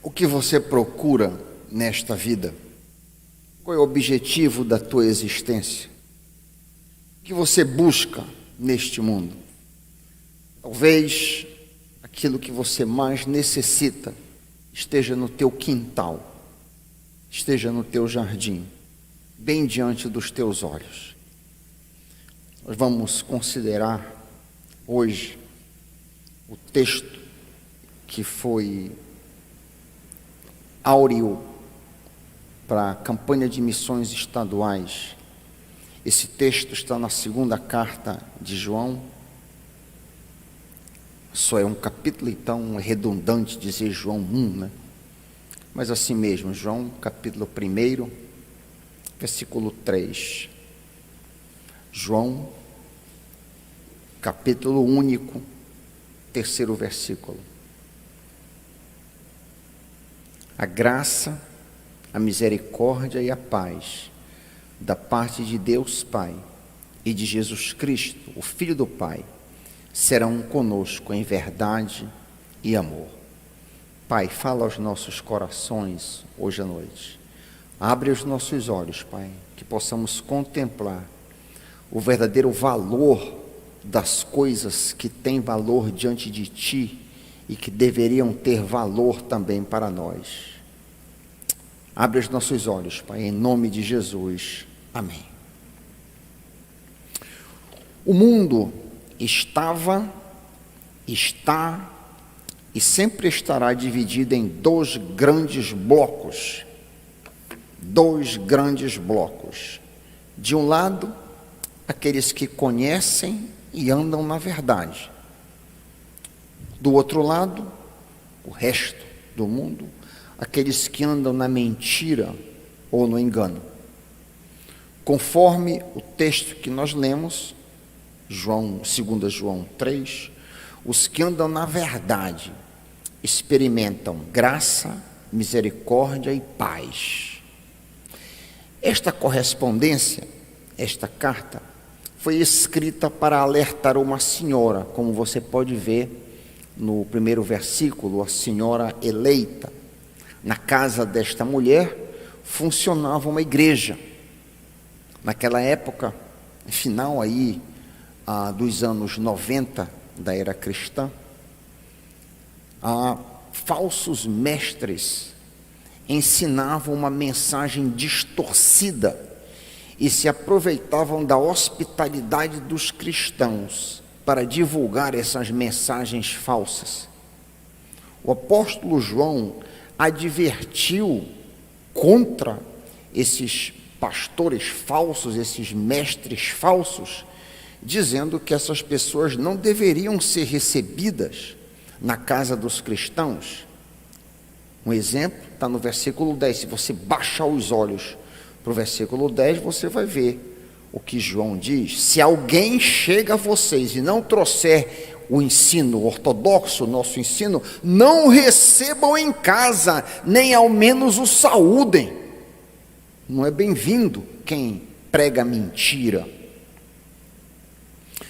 O que você procura nesta vida? Qual é o objetivo da tua existência? O que você busca neste mundo? Talvez aquilo que você mais necessita esteja no teu quintal, esteja no teu jardim, bem diante dos teus olhos. Nós vamos considerar hoje o texto que foi áureo para a campanha de missões estaduais. Esse texto está na segunda carta de João. Só é um capítulo, então é redundante dizer João 1, né? Mas assim mesmo, João capítulo 1, versículo 3. João, capítulo único, 3º versículo. A graça, a misericórdia e a paz da parte de Deus Pai e de Jesus Cristo, o Filho do Pai, serão conosco em verdade e amor. Pai, fala aos nossos corações hoje à noite. Abre os nossos olhos, Pai, que possamos contemplar o verdadeiro valor das coisas que têm valor diante de Ti e que deveriam ter valor também para nós. Abre os nossos olhos, Pai, em nome de Jesus. Amém. O mundo estava, está e sempre estará dividido em dois grandes blocos. Dois grandes blocos. De um lado, aqueles que conhecem e andam na verdade. Do outro lado, o resto do mundo, aqueles que andam na mentira ou no engano. Conforme o texto que nós lemos, 2 João 3, os que andam na verdade experimentam graça, misericórdia e paz. Esta correspondência, esta carta, foi escrita para alertar uma senhora, como você pode ver no primeiro versículo, a senhora eleita. Na casa desta mulher funcionava uma igreja. Naquela época, final aí dos anos 90 da era cristã, falsos mestres ensinavam uma mensagem distorcida e se aproveitavam da hospitalidade dos cristãos para divulgar essas mensagens falsas. O apóstolo João advertiu contra esses pastores falsos, esses mestres falsos, dizendo que essas pessoas não deveriam ser recebidas na casa dos cristãos. Um exemplo está no versículo 10. Se você baixar os olhos para o versículo 10, você vai ver o que João diz. Se alguém chega a vocês e não trouxer o ensino ortodoxo, nosso ensino, não recebam em casa, nem ao menos o saúdem. Não é bem-vindo quem prega mentira.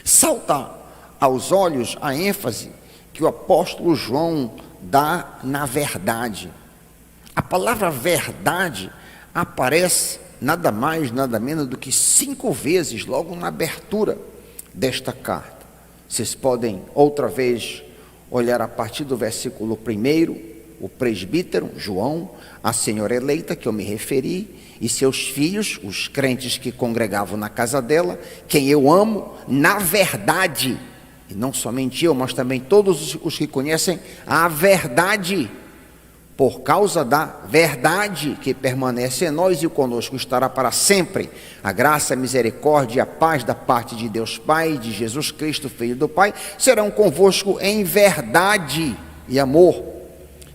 Salta aos olhos a ênfase que o apóstolo João dá na verdade. A palavra verdade aparece nada mais, nada menos do que 5 vezes logo na abertura desta carta. Vocês podem outra vez olhar a partir do versículo 1, o presbítero, João, a senhora eleita, que eu me referi, e seus filhos, os crentes que congregavam na casa dela, quem eu amo, na verdade, e não somente eu, mas também todos os que conhecem a verdade, por causa da verdade que permanece em nós e conosco estará para sempre. A graça, a misericórdia e a paz da parte de Deus Pai e de Jesus Cristo, Filho do Pai, serão convosco em verdade e amor.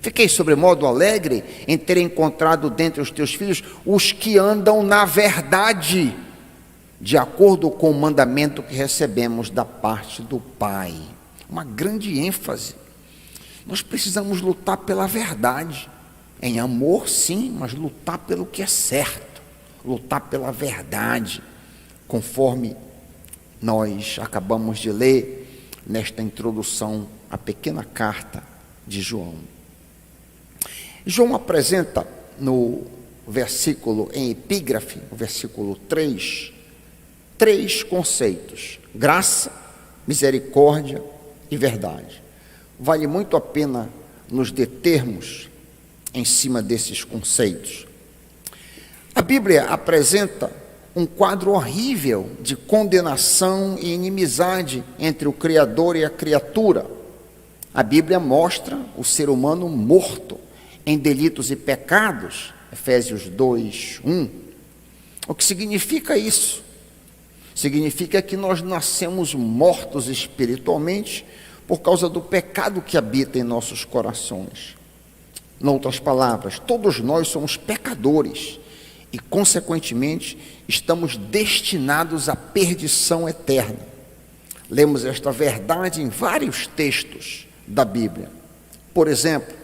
Fiquei sobremodo alegre em ter encontrado dentre os teus filhos os que andam na verdade, de acordo com o mandamento que recebemos da parte do Pai. Uma grande ênfase. Nós precisamos lutar pela verdade, em amor sim, mas lutar pelo que é certo, lutar pela verdade, conforme nós acabamos de ler nesta introdução à pequena carta de João. João apresenta no versículo em epígrafe, o versículo 3, três conceitos: graça, misericórdia e verdade. Vale muito a pena nos determos em cima desses conceitos. A Bíblia apresenta um quadro horrível de condenação e inimizade entre o Criador e a criatura. A Bíblia mostra o ser humano morto em delitos e pecados, Efésios 2, 1. O que significa isso? Significa que nós nascemos mortos espiritualmente por causa do pecado que habita em nossos corações. Em outras palavras, todos nós somos pecadores e, consequentemente, estamos destinados à perdição eterna. Lemos esta verdade em vários textos da Bíblia. Por exemplo,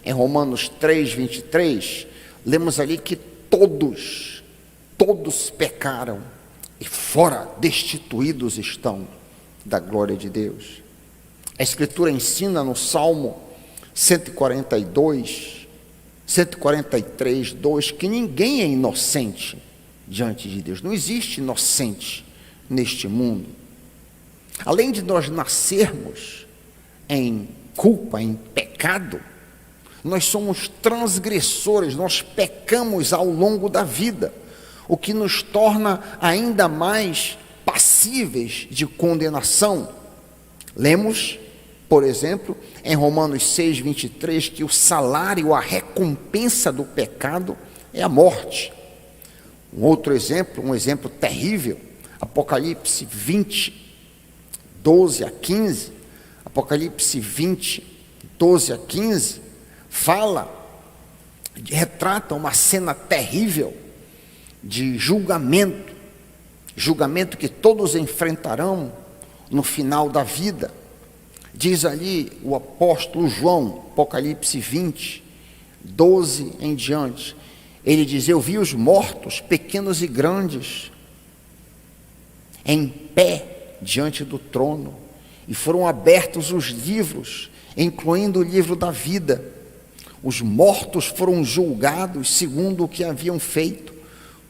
em Romanos 3, 23, lemos ali que todos pecaram e fora destituídos estão da glória de Deus. A Escritura ensina no Salmo 143, 2, que ninguém é inocente diante de Deus. Não existe inocente neste mundo. Além de nós nascermos em culpa, em pecado, nós somos transgressores, nós pecamos ao longo da vida, o que nos torna ainda mais passíveis de condenação. Lemos, por exemplo, em Romanos 6, 23, que o salário, a recompensa do pecado é a morte. Um outro exemplo, um exemplo terrível, Apocalipse 20, 12 a 15, Apocalipse 20, 12 a 15, retrata uma cena terrível de julgamento que todos enfrentarão no final da vida. Diz ali o apóstolo João, Apocalipse 20, 12 em diante, ele diz: eu vi os mortos, pequenos e grandes, em pé diante do trono, e foram abertos os livros, incluindo o livro da vida. Os mortos foram julgados segundo o que haviam feito,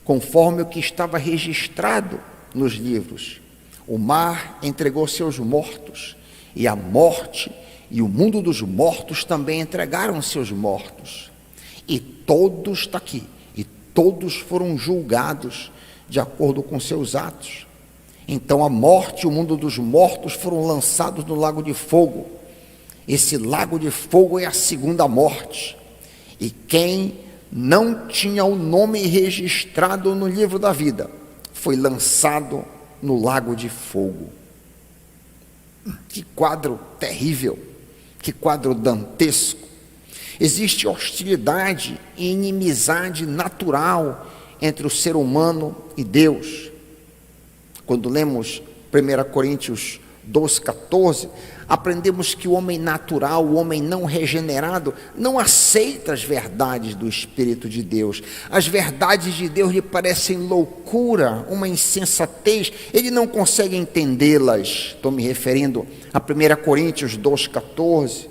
conforme o que estava registrado nos livros. O mar entregou seus mortos, e a morte e o mundo dos mortos também entregaram seus mortos. E todos, está aqui, e todos foram julgados de acordo com seus atos. Então a morte e o mundo dos mortos foram lançados no lago de fogo. Esse lago de fogo é a segunda morte. E quem não tinha o nome registrado no livro da vida foi lançado no lago de fogo. Que quadro terrível, que quadro dantesco. Existe hostilidade e inimizade natural entre o ser humano e Deus. Quando lemos 1 Coríntios 2,14, aprendemos que o homem natural, o homem não regenerado, não aceita as verdades do Espírito de Deus. As verdades de Deus lhe parecem loucura, uma insensatez, ele não consegue entendê-las. Estou me referindo a 1 Coríntios 2,14,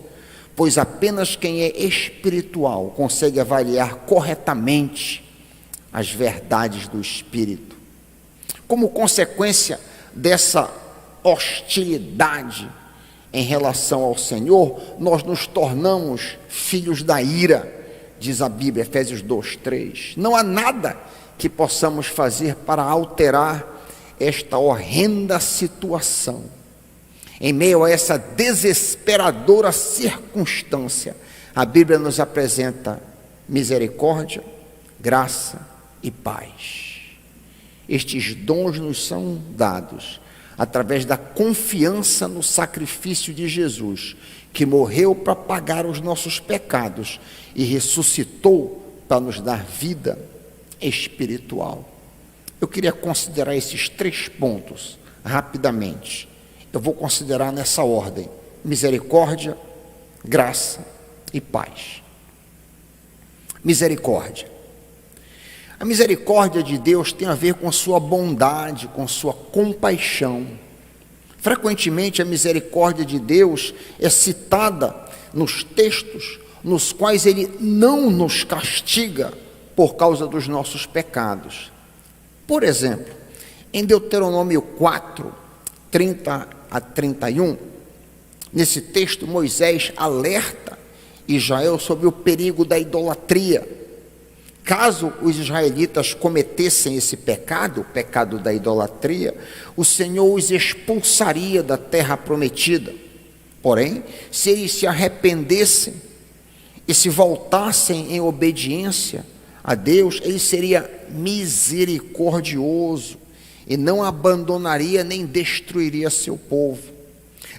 pois apenas quem é espiritual consegue avaliar corretamente as verdades do Espírito. Como consequência dessa hostilidade em relação ao Senhor, nós nos tornamos filhos da ira, diz a Bíblia, Efésios 2:3. Não há nada que possamos fazer para alterar esta horrenda situação. Em meio a essa desesperadora circunstância, a Bíblia nos apresenta misericórdia, graça e paz. Estes dons nos são dados através da confiança no sacrifício de Jesus, que morreu para pagar os nossos pecados e ressuscitou para nos dar vida espiritual. Eu queria considerar esses 3 pontos rapidamente. Eu vou considerar nessa ordem: misericórdia, graça e paz. Misericórdia. A misericórdia de Deus tem a ver com a sua bondade, com sua compaixão. Frequentemente a misericórdia de Deus é citada nos textos nos quais Ele não nos castiga por causa dos nossos pecados. Por exemplo, em Deuteronômio 4, 30 a 31, nesse texto Moisés alerta Israel sobre o perigo da idolatria. Caso os israelitas cometessem esse pecado, o pecado da idolatria, o Senhor os expulsaria da terra prometida. Porém, se eles se arrependessem e se voltassem em obediência a Deus, Ele seria misericordioso e não abandonaria nem destruiria seu povo.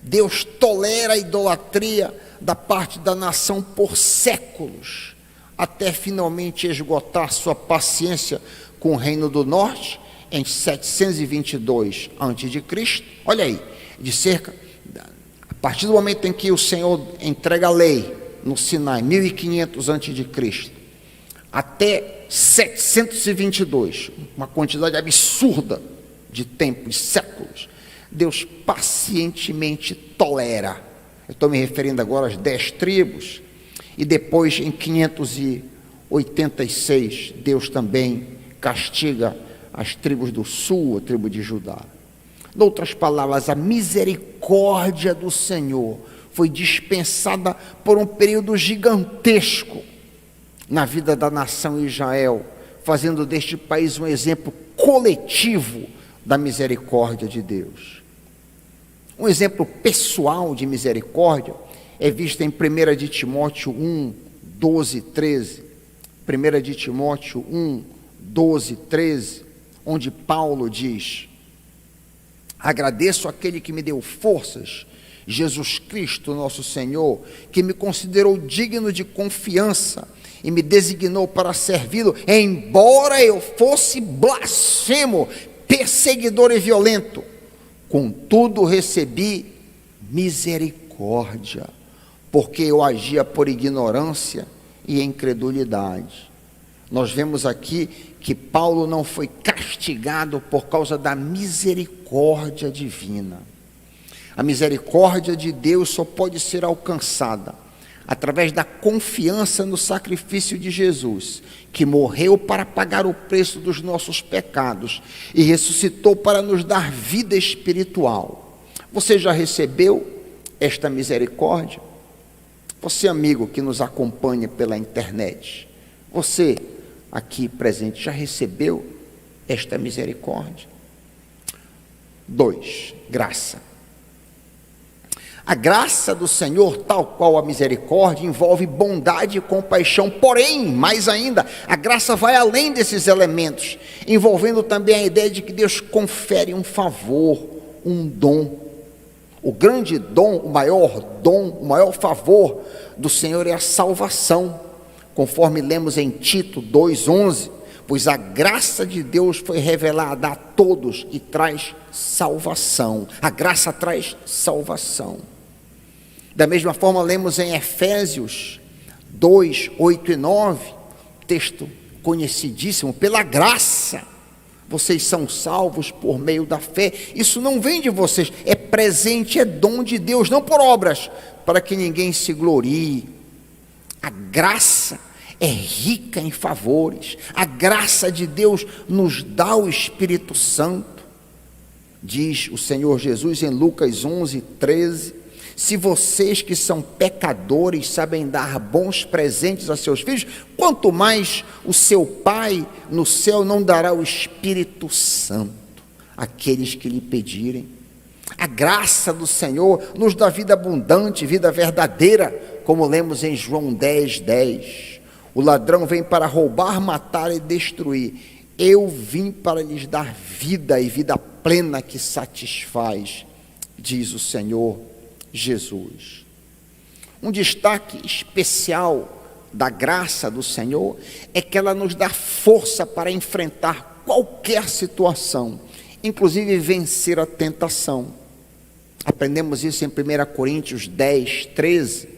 Deus tolera a idolatria da parte da nação por séculos, até finalmente esgotar sua paciência com o reino do norte em 722 a.C. Olha aí, a partir do momento em que o Senhor entrega a lei no Sinai, 1500 a.C., até 722, uma quantidade absurda de tempo, de séculos, Deus pacientemente tolera. Eu estou me referindo agora às 10 tribos, e depois em 586, Deus também castiga as tribos do sul, a tribo de Judá. Em outras palavras, a misericórdia do Senhor foi dispensada por um período gigantesco na vida da nação Israel, fazendo deste país um exemplo coletivo da misericórdia de Deus. Um exemplo pessoal de misericórdia é visto em 1 de Timóteo 1, 12 e 13. 1 de Timóteo 1, 12 e 13, onde Paulo diz: agradeço àquele que me deu forças, Jesus Cristo nosso Senhor, que me considerou digno de confiança e me designou para servi-lo, embora eu fosse blasfemo, perseguidor e violento. Contudo recebi misericórdia, porque eu agia por ignorância e incredulidade. Nós vemos aqui que Paulo não foi castigado por causa da misericórdia divina. A misericórdia de Deus só pode ser alcançada através da confiança no sacrifício de Jesus, que morreu para pagar o preço dos nossos pecados e ressuscitou para nos dar vida espiritual. Você já recebeu esta misericórdia? Você, amigo que nos acompanha pela internet, você aqui presente, já recebeu esta misericórdia? 2. Graça. A graça do Senhor, tal qual a misericórdia, envolve bondade e compaixão, porém, mais ainda, a graça vai além desses elementos, envolvendo também a ideia de que Deus confere um favor, um dom. O grande dom, o maior favor do Senhor é a salvação, conforme lemos em Tito 2,11, pois a graça de Deus foi revelada a todos e traz salvação. A graça traz salvação. Da mesma forma, lemos em Efésios 2, 8 e 9, texto conhecidíssimo: pela graça vocês são salvos por meio da fé. Isso não vem de vocês, é presente, é dom de Deus, não por obras, para que ninguém se glorie. A graça é rica em favores. A graça de Deus nos dá o Espírito Santo. Diz o Senhor Jesus em Lucas 11, 13: se vocês que são pecadores sabem dar bons presentes a seus filhos, quanto mais o seu Pai no céu não dará o Espírito Santo àqueles que lhe pedirem. A graça do Senhor nos dá vida abundante, vida verdadeira, como lemos em João 10, 10. O ladrão vem para roubar, matar e destruir. Eu vim para lhes dar vida e vida plena que satisfaz, diz o Senhor Jesus. Um destaque especial da graça do Senhor é que ela nos dá força para enfrentar qualquer situação, inclusive vencer a tentação. Aprendemos isso em 1 Coríntios 10, 13.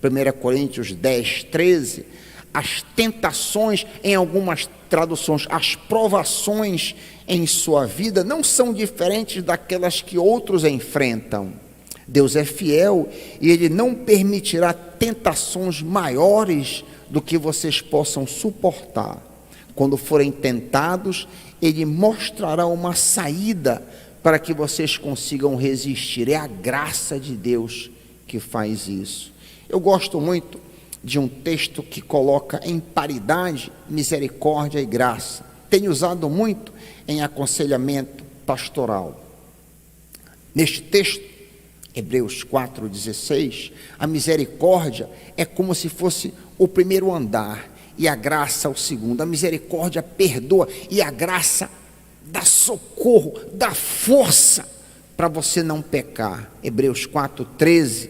1 Coríntios 10, 13. As tentações, em algumas traduções, as provações em sua vida não são diferentes daquelas que outros enfrentam. Deus é fiel e Ele não permitirá tentações maiores do que vocês possam suportar. Quando forem tentados, Ele mostrará uma saída para que vocês consigam resistir. É a graça de Deus que faz isso. Eu gosto muito de um texto que coloca em paridade misericórdia e graça. Tenho usado muito em aconselhamento pastoral. Neste texto, Hebreus 4,16, a misericórdia é como se fosse o primeiro andar e a graça o segundo. A misericórdia perdoa e a graça dá socorro, dá força para você não pecar. Hebreus 4,13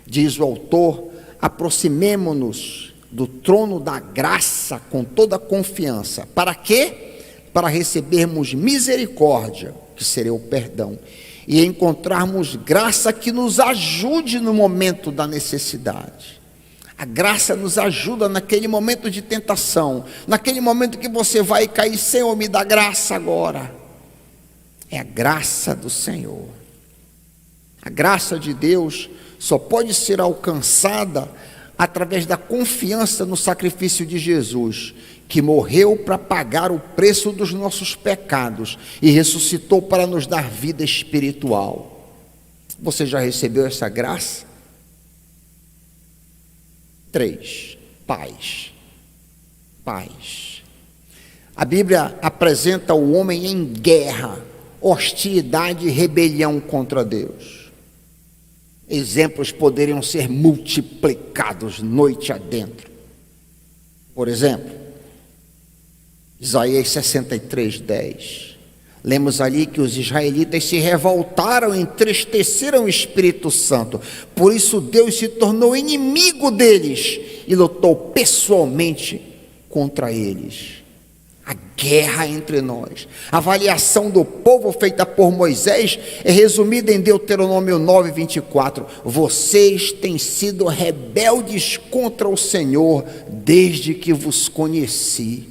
diz o autor: aproximemo-nos do trono da graça com toda confiança. Para quê? Para recebermos misericórdia, que seria o perdão, e encontrarmos graça que nos ajude no momento da necessidade. A graça nos ajuda naquele momento de tentação, naquele momento que você vai cair. Senhor, me dá graça agora. É a graça do Senhor. A graça de Deus só pode ser alcançada através da confiança no sacrifício de Jesus, que morreu para pagar o preço dos nossos pecados e ressuscitou para nos dar vida espiritual. Você já recebeu essa graça? 3. Paz. Paz. A Bíblia apresenta o homem em guerra, hostilidade e rebelião contra Deus. Exemplos poderiam ser multiplicados noite adentro. Por exemplo, Isaías 63:10. Lemos ali que os israelitas se revoltaram, entristeceram o Espírito Santo. Por isso Deus se tornou inimigo deles e lutou pessoalmente contra eles. A guerra entre nós. A avaliação do povo feita por Moisés é resumida em Deuteronômio 9:24. Vocês têm sido rebeldes contra o Senhor desde que vos conheci.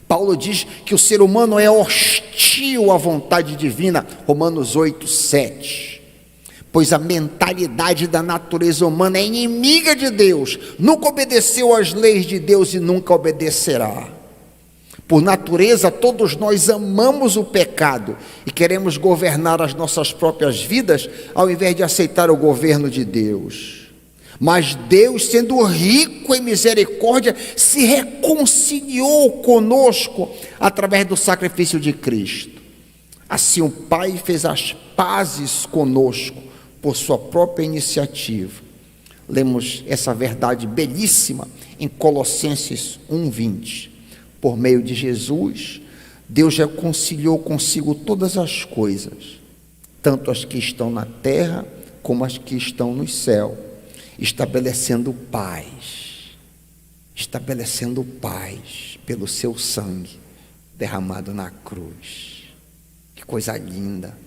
Paulo diz que o ser humano é hostil à vontade divina, Romanos 8:7. Pois a mentalidade da natureza humana é inimiga de Deus, nunca obedeceu às leis de Deus e nunca obedecerá. Por natureza, todos nós amamos o pecado e queremos governar as nossas próprias vidas, ao invés de aceitar o governo de Deus. Mas Deus, sendo rico em misericórdia, se reconciliou conosco através do sacrifício de Cristo. Assim o Pai fez as pazes conosco por sua própria iniciativa. Lemos essa verdade belíssima em Colossenses 1:20. Por meio de Jesus, Deus reconciliou consigo todas as coisas, tanto as que estão na terra como as que estão no céu, estabelecendo paz pelo seu sangue derramado na cruz. Que coisa linda!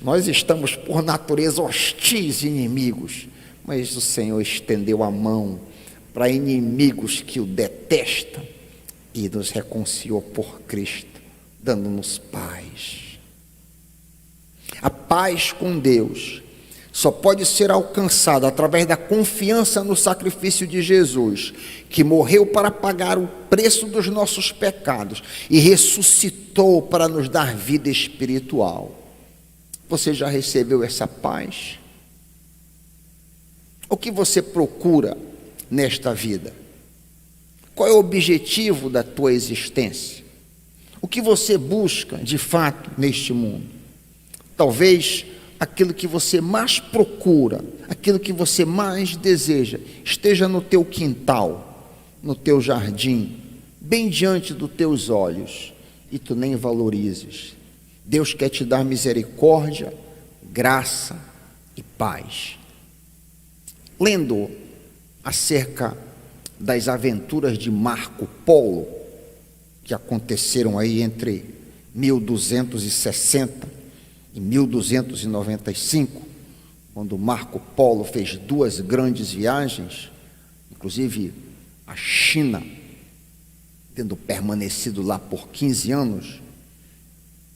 Nós estamos por natureza hostis e inimigos, mas o Senhor estendeu a mão para inimigos que o detestam e nos reconciliou por Cristo, dando-nos paz. A paz com Deus só pode ser alcançada através da confiança no sacrifício de Jesus, que morreu para pagar o preço dos nossos pecados e ressuscitou para nos dar vida espiritual. Você já recebeu essa paz? O que você procura nesta vida? Qual é o objetivo da tua existência? O que você busca de fato neste mundo? Talvez aquilo que você mais procura, aquilo que você mais deseja, esteja no teu quintal, no teu jardim, bem diante dos teus olhos, e tu nem valorizes. Deus quer te dar misericórdia, graça e paz. Lendo acerca das aventuras de Marco Polo, que aconteceram aí entre 1260 e 1295, quando Marco Polo fez 2 grandes viagens, inclusive a China, tendo permanecido lá por 15 anos,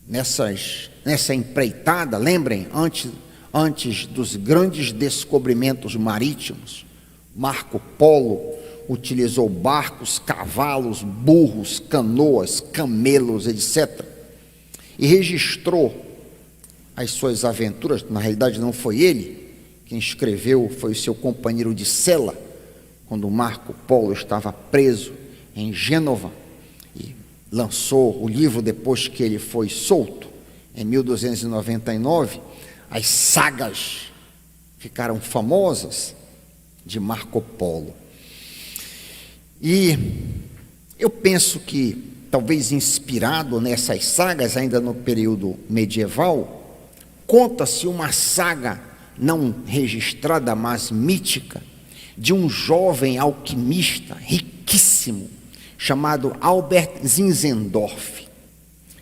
nessa empreitada, lembrem, antes dos grandes descobrimentos marítimos, Marco Polo utilizou barcos, cavalos, burros, canoas, camelos, etc. E registrou as suas aventuras. Na realidade não foi ele quem escreveu, foi o seu companheiro de cela, quando Marco Polo estava preso em Gênova, e lançou o livro depois que ele foi solto, em 1299, as sagas ficaram famosas de Marco Polo. E eu penso que, talvez inspirado nessas sagas, ainda no período medieval, conta-se uma saga não registrada, mas mítica, de um jovem alquimista riquíssimo, chamado Albert Zinzendorf.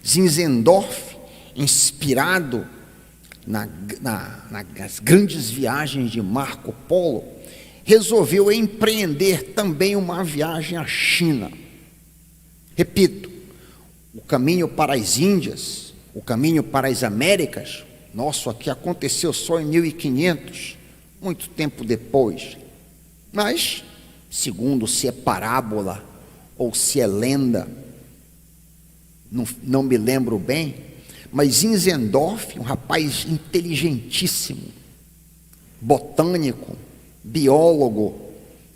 Zinzendorf, inspirado nas grandes viagens de Marco Polo, resolveu empreender também uma viagem à China. Repito, o caminho para as Índias, o caminho para as Américas, nosso aqui aconteceu só em 1500, muito tempo depois. Mas, segundo se é parábola ou se é lenda, não me lembro bem, mas Zinzendorf, um rapaz inteligentíssimo, botânico, biólogo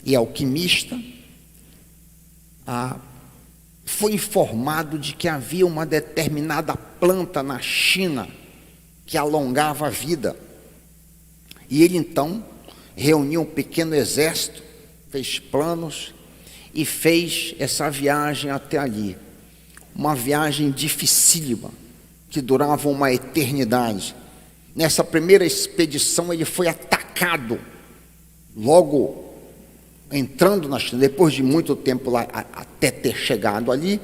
e alquimista, foi informado de que havia uma determinada planta na China que alongava a vida. E ele então reuniu um pequeno exército, fez planos e fez essa viagem até ali. Uma viagem dificílima, que durava uma eternidade. Nessa primeira expedição ele foi atacado, logo entrando na China, depois de muito tempo lá, até ter chegado ali,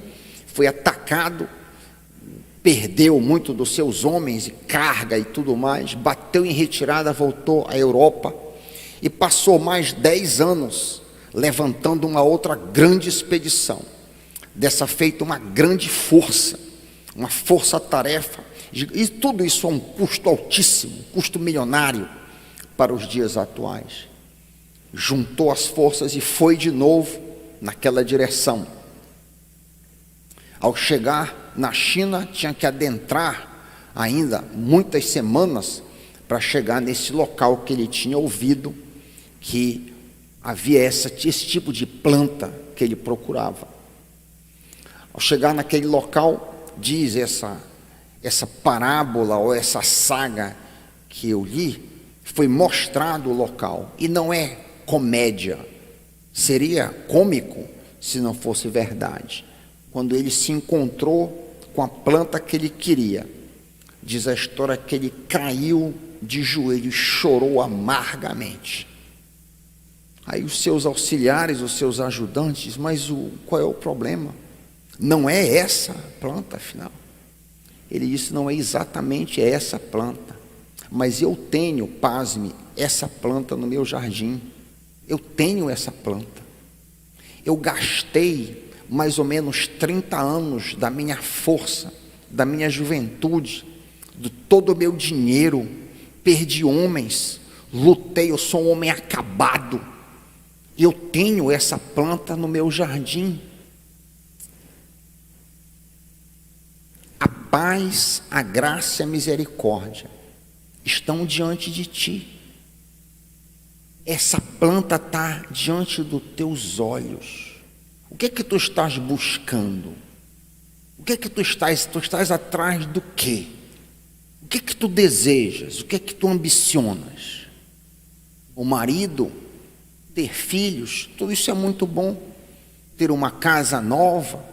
foi atacado, perdeu muito dos seus homens e carga e tudo mais, bateu em retirada, voltou à Europa e passou mais 10 anos levantando uma outra grande expedição. Dessa feita uma grande força, uma força-tarefa, e tudo isso a um custo altíssimo, custo milionário para os dias atuais. Juntou as forças e foi de novo naquela direção. Ao chegar na China, tinha que adentrar ainda muitas semanas para chegar nesse local que ele tinha ouvido que havia esse tipo de planta que ele procurava. Ao chegar naquele local, diz essa parábola ou essa saga que eu li, foi mostrado o local, e não é comédia, seria cômico se não fosse verdade. Quando ele se encontrou com a planta que ele queria, diz a história que ele caiu de joelhos e chorou amargamente. Aí os seus auxiliares, os seus ajudantes, mas qual é o problema? Não é essa planta, afinal. Ele disse, não é exatamente essa planta, mas eu tenho, pasme, essa planta no meu jardim. Eu tenho essa planta. Eu gastei mais ou menos 30 anos da minha força, da minha juventude, de todo o meu dinheiro, perdi homens, lutei, eu sou um homem acabado, eu tenho essa planta no meu jardim. A paz, a graça e a misericórdia estão diante de ti. Essa planta está diante dos teus olhos. O que é que tu estás buscando? O que é que tu estás atrás do quê? O que é que tu desejas? O que é que tu ambicionas? O marido, ter filhos, tudo isso é muito bom. Ter uma casa nova.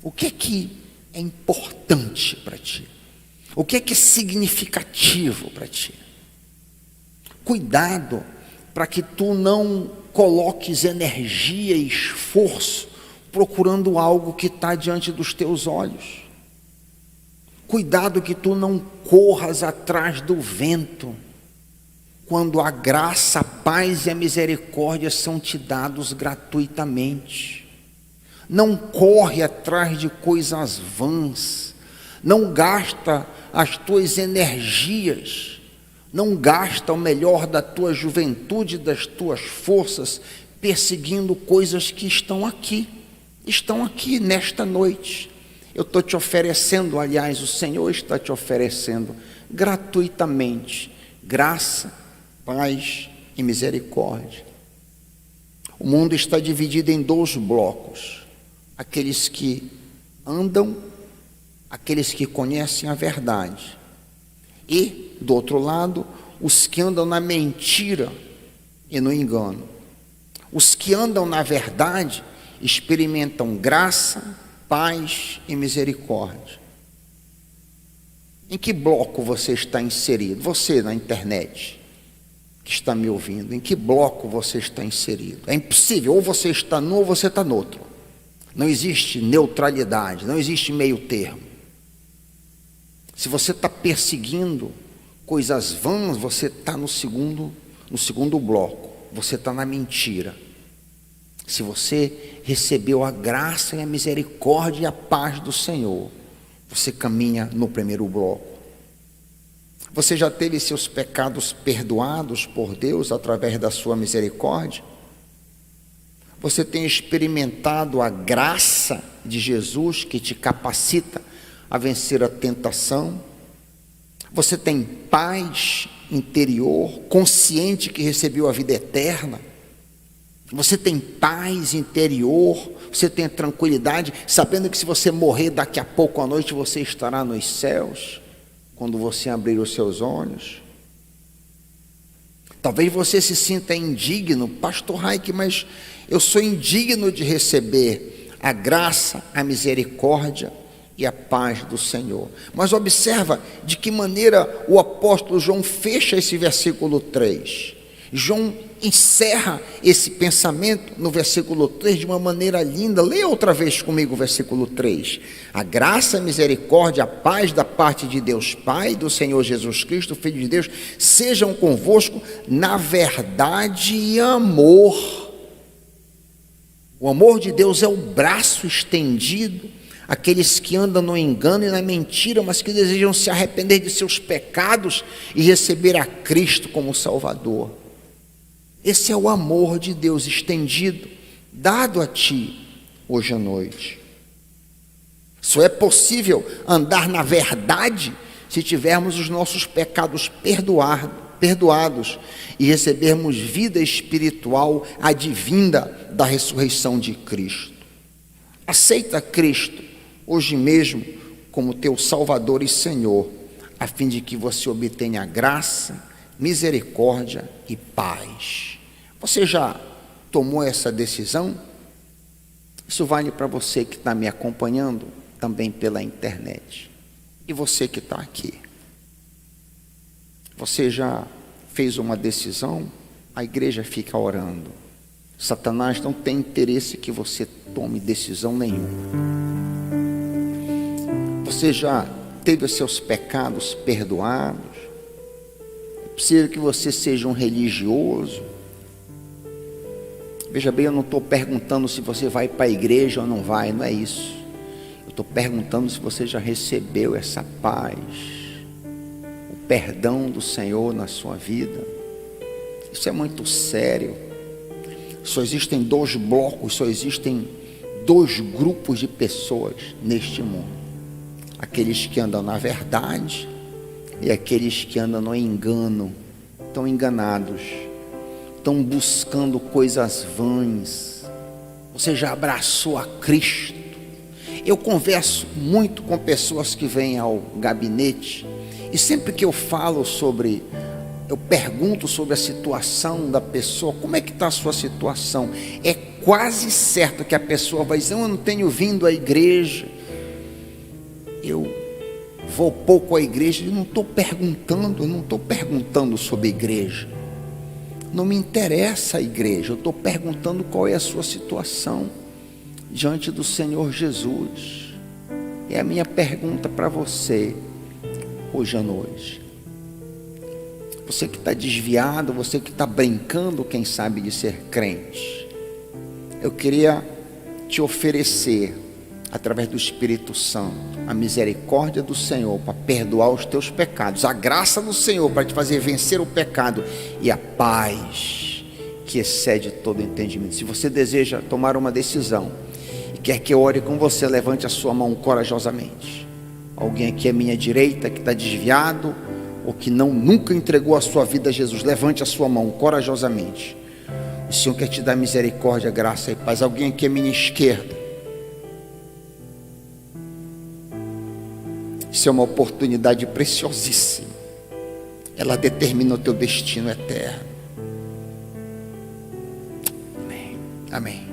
O que é importante para ti? O que é significativo para ti? Cuidado para que tu não coloques energia e esforço procurando algo que está diante dos teus olhos. Cuidado que tu não corras atrás do vento, quando a graça, a paz e a misericórdia são te dados gratuitamente. Não corre atrás de coisas vãs, não gasta as tuas energias Não gasta o melhor da tua juventude, das tuas forças, perseguindo coisas que estão aqui nesta noite. Eu estou te oferecendo, aliás, o Senhor está te oferecendo gratuitamente graça, paz e misericórdia. O mundo está dividido em 2 blocos: aqueles que andam, aqueles que conhecem a verdade, e, do outro lado, os que andam na mentira e no engano. Os que andam na verdade experimentam graça, paz e misericórdia. Em que bloco você está inserido? Você na internet, que está me ouvindo, em que bloco você está inserido? É impossível, ou você está num ou você está no outro. Não existe neutralidade, não existe meio termo. Se você está perseguindo coisas vãs, você está no segundo bloco, você está na mentira. Se você recebeu a graça e a misericórdia e a paz do Senhor, você caminha no primeiro bloco. Você já teve seus pecados perdoados por Deus através da sua misericórdia? Você tem experimentado a graça de Jesus que te capacita a vencer a tentação? Você tem paz interior, consciente que recebeu a vida eterna? Você tem paz interior, você tem tranquilidade, sabendo que se você morrer daqui a pouco à noite, você estará nos céus, quando você abrir os seus olhos. Talvez você se sinta indigno, pastor Raik, mas eu sou indigno de receber a graça, a misericórdia e a paz do Senhor. Mas observa de que maneira o apóstolo João fecha esse versículo 3. João encerra esse pensamento no versículo 3 de uma maneira linda. Leia outra vez comigo o versículo 3. A graça, a misericórdia, a paz da parte de Deus Pai, do Senhor Jesus Cristo, Filho de Deus, sejam convosco na verdade e amor. O amor de Deus é o braço estendido àqueles que andam no engano e na mentira, mas que desejam se arrepender de seus pecados e receber a Cristo como Salvador. Esse é o amor de Deus estendido, dado a ti hoje à noite. Só é possível andar na verdade se tivermos os nossos pecados perdoados e recebermos vida espiritual advinda da ressurreição de Cristo. Aceita Cristo hoje mesmo como teu Salvador e Senhor, a fim de que você obtenha graça, misericórdia e paz. Você já tomou essa decisão? Isso vale para você que está me acompanhando também pela internet. E você que está aqui. Você já fez uma decisão? A igreja fica orando. Satanás não tem interesse que você tome decisão nenhuma. Você já teve os seus pecados perdoados? É possível que você seja um religioso. Veja bem, eu não estou perguntando se você vai para a igreja ou não vai, não é isso. Eu estou perguntando se você já recebeu essa paz, o perdão do Senhor na sua vida. Isso é muito sério. Só existem 2 blocos, só existem 2 grupos de pessoas neste mundo: aqueles que andam na verdade e aqueles que andam no engano, estão enganados, estão buscando coisas vãs. Você já abraçou a Cristo? Eu converso muito com pessoas que vêm ao gabinete, e sempre que eu pergunto sobre a situação da pessoa, como é que está a sua situação, é quase certo que a pessoa vai dizer: eu não tenho vindo à igreja, eu vou pouco à igreja. Eu não estou perguntando sobre a igreja, não me interessa a igreja, eu estou perguntando qual é a sua situação diante do Senhor Jesus. É a minha pergunta para você hoje à noite. Você que está desviado, você que está brincando, quem sabe, de ser crente, eu queria te oferecer através do Espírito Santo, a misericórdia do Senhor para perdoar os teus pecados, a graça do Senhor para te fazer vencer o pecado e a paz que excede todo entendimento. Se você deseja tomar uma decisão e quer que eu ore com você, levante a sua mão corajosamente. Alguém aqui à minha direita que está desviado ou que nunca entregou a sua vida a Jesus, levante a sua mão corajosamente. O Senhor quer te dar misericórdia, graça e paz. Alguém aqui à minha esquerda. Isso é uma oportunidade preciosíssima. Ela determina o teu destino eterno. Amém. Amém.